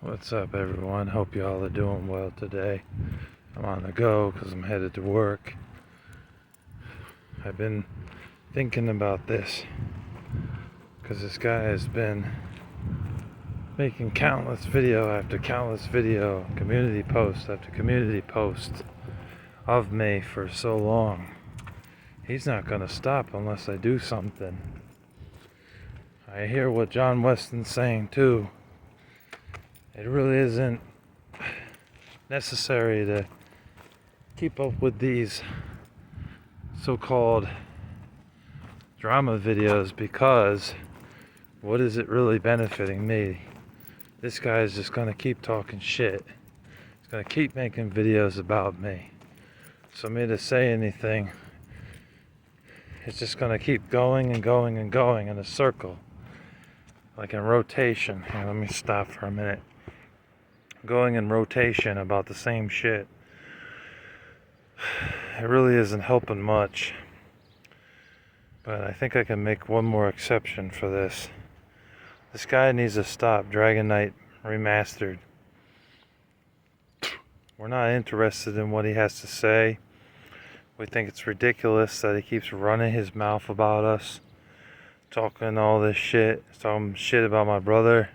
What's up, everyone? Hope you all are doing well today. I'm on the go because I'm headed to work. I've been thinking about this because this guy has been making countless video after countless video, community post after community post of me for so long. He's not going to stop unless I do something. I hear what John Weston's saying too. It really isn't necessary to keep up with these so-called drama videos because what is it really benefiting me? This guy is just going to keep talking shit. He's going to keep making videos about me. So me to say anything, it's just going to keep going and going and going in a circle, like in rotation. Here, let me stop for a minute. Going in rotation about the same shit. It really isn't helping much. But I think I can make one more exception for this. This guy needs to stop. Dragon Knight Remastered. We're not interested in what he has to say. We think it's ridiculous that he keeps running his mouth about us. Talking all this shit. Talking shit about my brother.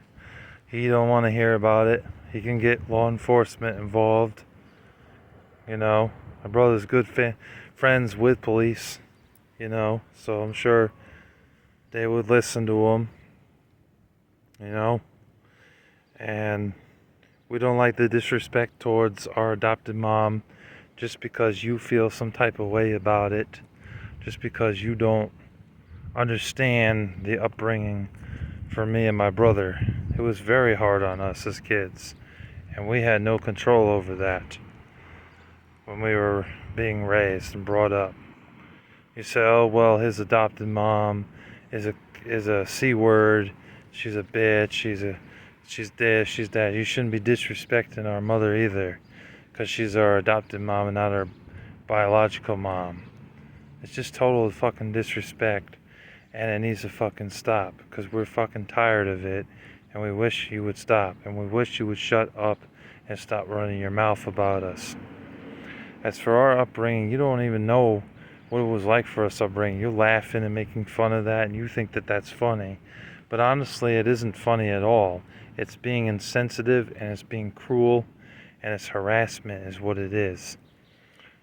He don't want to hear about it. He can get law enforcement involved. You know, my brother's good friends with police. You know, so I'm sure they would listen to him. You know, and we don't like the disrespect towards our adopted mom just because you feel some type of way about it, just because you don't understand the upbringing for me and my brother. It was very hard on us as kids, and we had no control over that when we were being raised and brought up. You say, oh well, his adopted mom is a C word, she's a bitch, she's this, she's that. You shouldn't be disrespecting our mother either, because she's our adopted mom and not our biological mom. It's just total fucking disrespect, and it needs to fucking stop, because we're fucking tired of it, and we wish you would stop, and we wish you would shut up and stop running your mouth about us. As for our upbringing, you don't even know what it was like for us upbringing. You're laughing and making fun of that, and you think that that's funny. But honestly, it isn't funny at all. It's being insensitive, and it's being cruel, and it's harassment is what it is.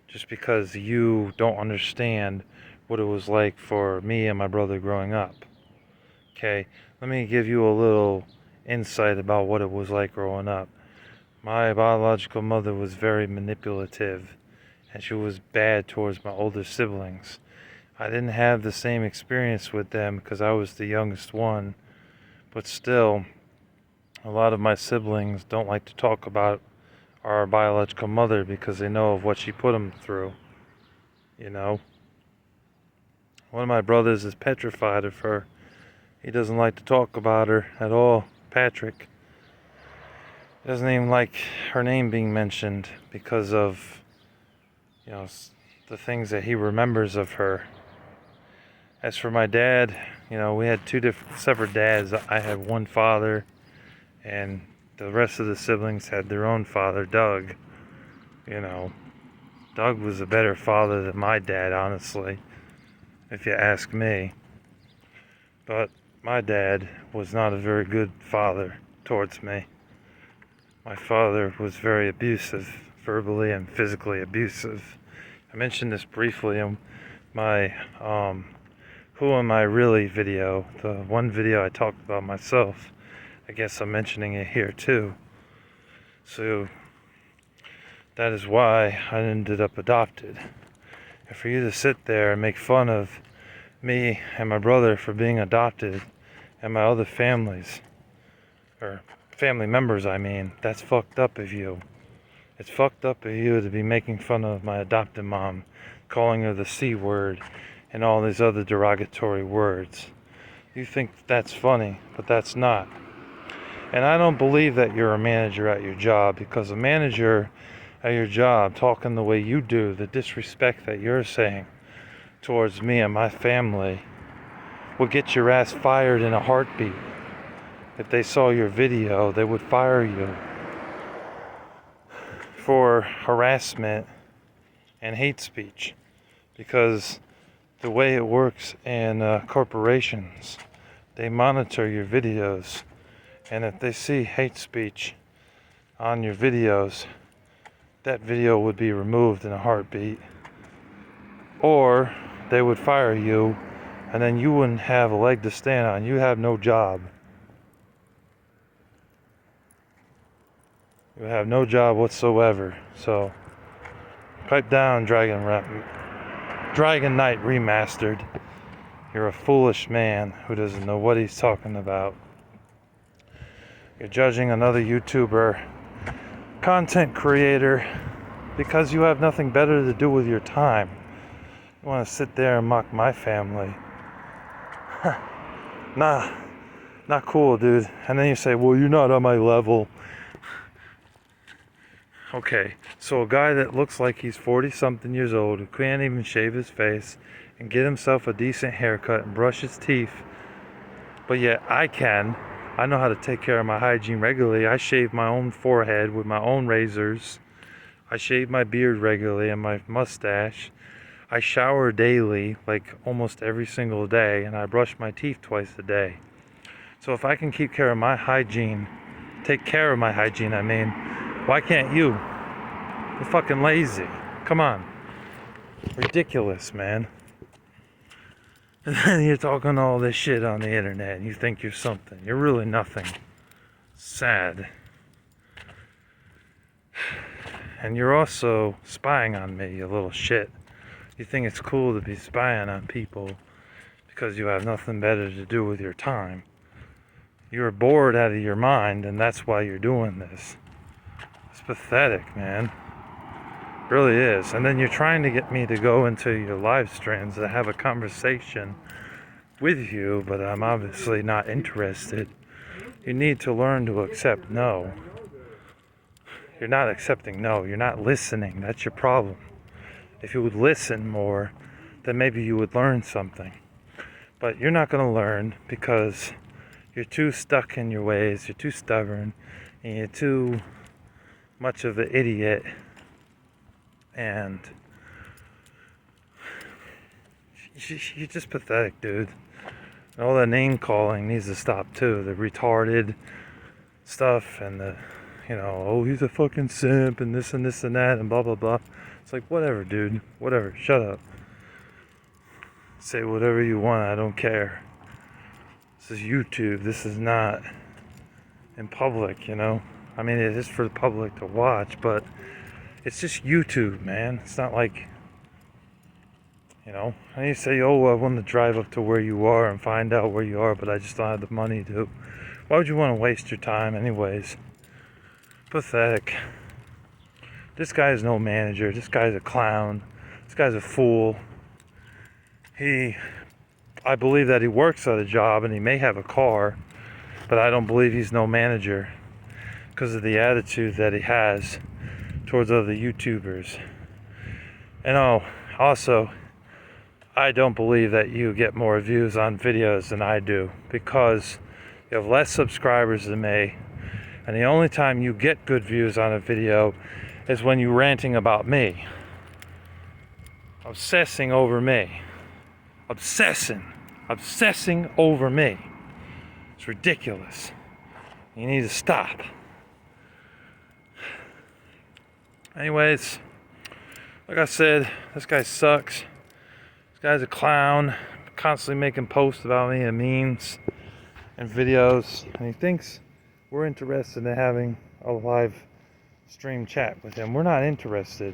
Just because you don't understand what it was like for me and my brother growing up. Okay, let me give you a little insight about what it was like growing up. My biological mother was very manipulative, and she was bad towards my older siblings. I didn't have the same experience with them because I was the youngest one, but still, a lot of my siblings don't like to talk about our biological mother because they know of what she put them through. You know? One of my brothers is petrified of her. He doesn't like to talk about her at all. Patrick. He doesn't even like her name being mentioned because of, you know, the things that he remembers of her. As for my dad, you know, we had two separate dads. I had one father, and the rest of the siblings had their own father, Doug. You know, Doug was a better father than my dad, honestly, if you ask me. But my dad was not a very good father towards me. My father was very abusive, verbally and physically abusive. I mentioned this briefly in my Who Am I Really video, the one video I talked about myself. I guess I'm mentioning it here too. So that is why I ended up adopted. And for you to sit there and make fun of me and my brother for being adopted and my other families, or family members I mean, that's fucked up of you. It's fucked up of you to be making fun of my adopted mom, calling her the C word and all these other derogatory words. You think that's funny, but that's not. And I don't believe that you're a manager at your job, because a manager at your job talking the way you do, the disrespect that you're saying towards me and my family, will get your ass fired in a heartbeat. if they saw your video, they would fire you for harassment and hate speech, because the way it works in corporations, they monitor your videos, and if they see hate speech on your videos, that video would be removed in a heartbeat, or they would fire you, and then you wouldn't have a leg to stand on. You have no job. You have no job whatsoever. So pipe down, Dragon Knight Remastered. You're a foolish man who doesn't know what he's talking about. You're judging another YouTuber, content creator, because you have nothing better to do with your time. You want to sit there and mock my family. Nah, not cool, dude. And then you say, well, you're not on my level. Okay, so a guy that looks like he's 40-something years old, who can't even shave his face and get himself a decent haircut and brush his teeth, but yet I can. I know how to take care of my hygiene regularly. I shave my own forehead with my own razors. I shave my beard regularly and my mustache. I shower daily, like almost every single day, and I brush my teeth twice a day. So if I can keep care of my hygiene, take care of my hygiene, I mean, why can't you? You're fucking lazy. Come on. Ridiculous, man. And then you're talking all this shit on the internet and you think you're something. You're really nothing. Sad. And you're also spying on me, you little shit. You think it's cool to be spying on people because you have nothing better to do with your time. You're bored out of your mind, and that's why you're doing this. It's pathetic, man. It really is. And then you're trying to get me to go into your live streams to have a conversation with you, but I'm obviously not interested. You need to learn to accept no. You're not accepting no. You're not listening. That's your problem. If you would listen more, then maybe you would learn something. But you're not going to learn because you're too stuck in your ways, you're too stubborn, and you're too much of an idiot. And you're just pathetic, dude. And all that name calling needs to stop too. The retarded stuff and the, oh, he's a fucking simp and this and this and that and blah blah blah. It's like, whatever, dude. Whatever. Shut up. Say whatever you want. I don't care. This is YouTube. This is not in public, I mean, it is for the public to watch, but it's just YouTube, man. It's not like, and you say, oh, I want to drive up to where you are and find out where you are, but I just don't have the money to. Why would you want to waste your time anyways? Pathetic. This guy is no manager. This guy's a clown. This guy's a fool. I believe that he works at a job and he may have a car, but I don't believe he's no manager because of the attitude that he has towards other YouTubers. And also, I don't believe that you get more views on videos than I do because you have less subscribers than me, and the only time you get good views on a video is when you're ranting about me, obsessing over me. Obsessing over me. It's ridiculous. You need to stop. Anyways, like I said, this guy sucks. This guy's a clown, constantly making posts about me and memes and videos, and he thinks we're interested in having a live stream chat with him. We're not interested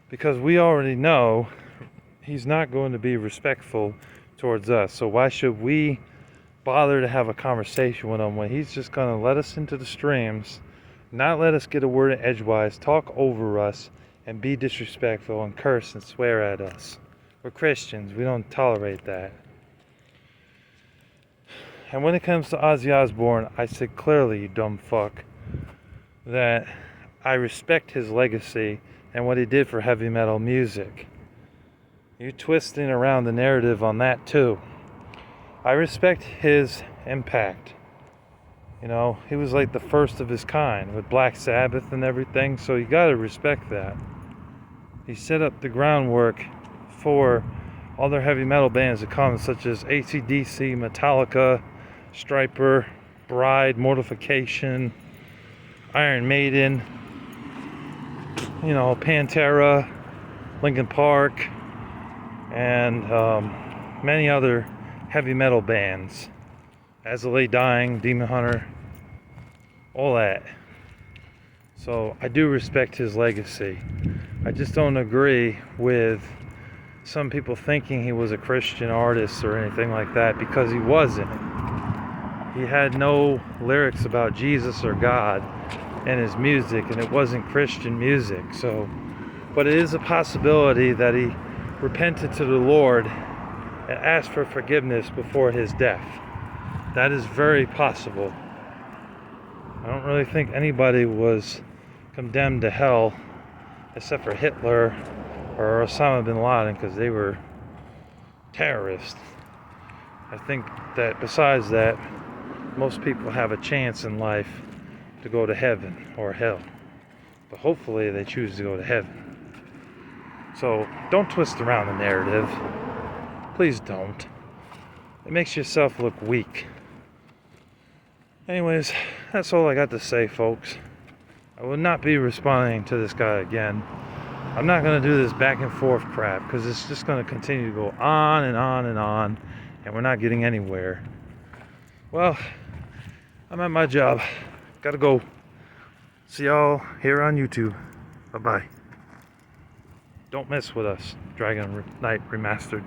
because we already know he's not going to be respectful towards us. So why should we bother to have a conversation with him when he's just going to let us into the streams, not let us get a word in edgewise, talk over us, and be disrespectful and curse and swear at us? We're Christians. We don't tolerate that. And when it comes to Ozzy Osbourne, I said clearly, you dumb fuck, that I respect his legacy and what he did for heavy metal music. You're twisting around the narrative on that too. I respect his impact. You know, he was like the first of his kind with Black Sabbath and everything, so you gotta respect that. He set up the groundwork for other heavy metal bands to come, such as AC/DC, Metallica, Striper, Bride, Mortification, Iron Maiden, you know, Pantera, Linkin Park, and many other heavy metal bands. As the Lay Dying, Demon Hunter, all that. So I do respect his legacy. I just don't agree with some people thinking he was a Christian artist or anything like that, because he wasn't. He had no lyrics about Jesus or God in his music, and it wasn't Christian music. So, but it is a possibility that he repented to the Lord and asked for forgiveness before his death. That is very possible. I don't really think anybody was condemned to hell except for Hitler or Osama bin Laden, because they were terrorists. I think that besides that, most people have a chance in life to go to heaven or hell. But hopefully they choose to go to heaven. So don't twist around the narrative. Please don't. It makes yourself look weak. Anyways, that's all I got to say, folks. I will not be responding to this guy again. I'm not going to do this back and forth crap, because it's just going to continue to go on and on and on, and we're not getting anywhere. Well, I'm at my job. Gotta go. See y'all here on YouTube. Bye-bye. Don't mess with us. Dragon Knight Remastered.